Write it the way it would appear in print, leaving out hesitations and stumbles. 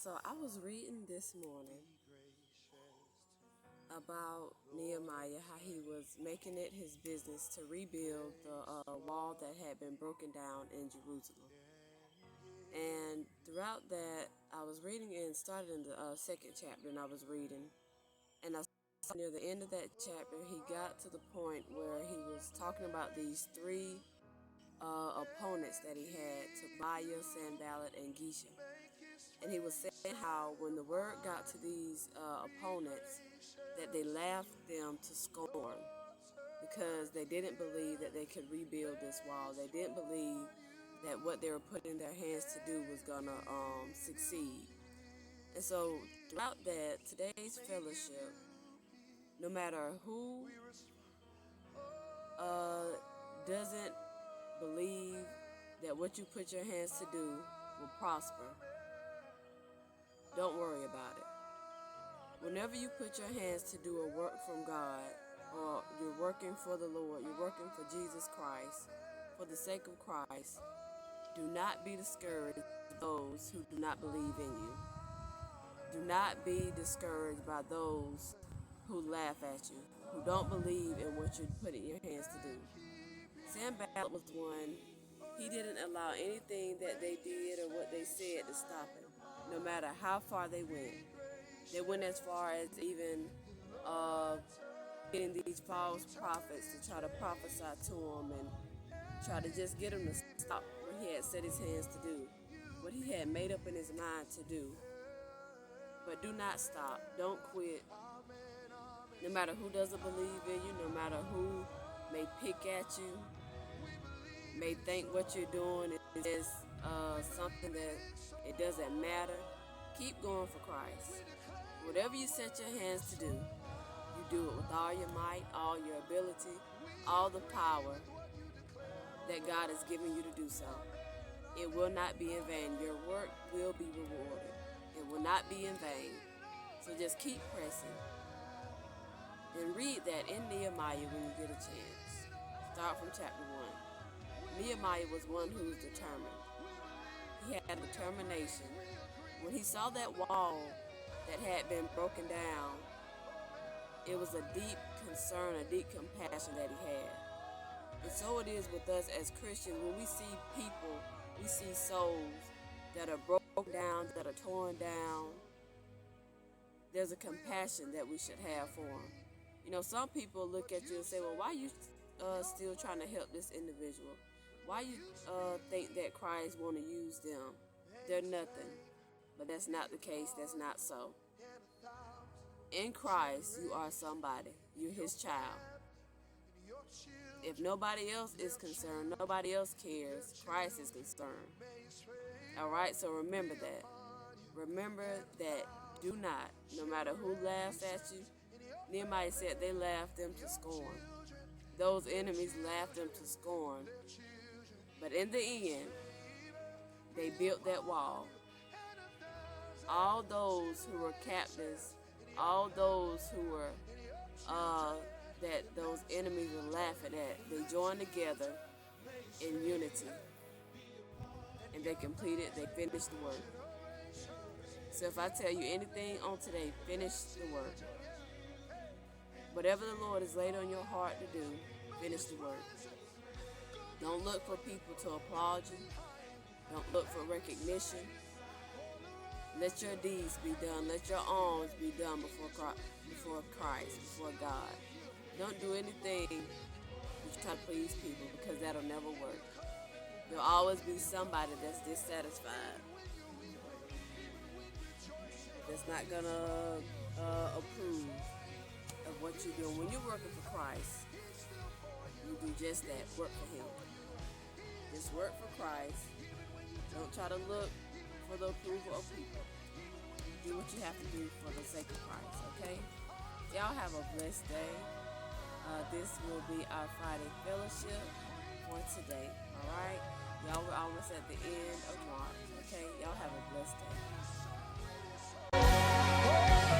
So I was reading this morning about Nehemiah, how he was making it his business to rebuild the wall that had been broken down in Jerusalem. And throughout that, I was reading and started in the second chapter, and I was reading, and I saw near the end of that chapter, he got to the point where he was talking about these three opponents that he had: Tobiah, Sanballat, and Geshem. And he was saying how when the word got to these opponents, that they laughed them to scorn because they didn't believe that they could rebuild this wall. They didn't believe that what they were putting their hands to do was gonna succeed. And so throughout that, today's fellowship, no matter who doesn't believe that what you put your hands to do will prosper, don't worry about it. Whenever you put your hands to do a work from God, or you're working for the Lord, you're working for Jesus Christ, for the sake of Christ, do not be discouraged by those who do not believe in you. Do not be discouraged by those who laugh at you, who don't believe in what you're putting your hands to do. Sanballat was one. He didn't allow anything that they did or what they said to stop him, no matter how far they went. They went as far as even getting these false prophets to try to prophesy to him and try to just get him to stop what he had set his hands to do, what he had made up in his mind to do. But do not stop. Don't quit. No matter who doesn't believe in you, no matter who may pick at you, may think what you're doing is something that it doesn't matter, keep going for Christ. Whatever you set your hands to do, you do it with all your might, all your ability, all the power that God has given you to do so. It will not be in vain. Your work will be rewarded. It will not be in vain. So just keep pressing. And read that in Nehemiah when you get a chance. Start from chapter 1. Nehemiah was one who was determined. He had determination. When he saw that wall that had been broken down, it was a deep concern, a deep compassion that he had. And so it is with us as Christians. When we see people, we see souls that are broken down, that are torn down, there's a compassion that we should have for them. You know, some people look at you and say, well, why are you still trying to help this individual? Why you think that Christ want to use them? They're nothing. But that's not the case. That's not so. In Christ, you are somebody. You're his child. If nobody else is concerned, nobody else cares, Christ is concerned. All right, so remember that. Remember that do not, no matter who laughs at you, Nehemiah said they laughed them to scorn. Those enemies laughed them to scorn. But in the end, they built that wall. All those who were captives, all those who were that those enemies were laughing at, they joined together in unity, and they finished the work. So if I tell you anything on today, finish the work. Whatever the Lord has laid on your heart to do, finish the work. Don't look for people to applaud you. Don't look for recognition. Let your deeds be done. Let your alms be done before Christ, before God. Don't do anything to try to please people, because that'll never work. There'll always be somebody that's dissatisfied, that's not gonna approve of what you're doing. When you're working for Christ, you do just that. Work for him. Just work for Christ. Don't try to look for the approval of people. Do what you have to do for the sake of Christ, okay? Y'all have a blessed day. This will be our Friday fellowship for today, all right? Y'all, we're almost at the end of March, okay? Y'all have a blessed day.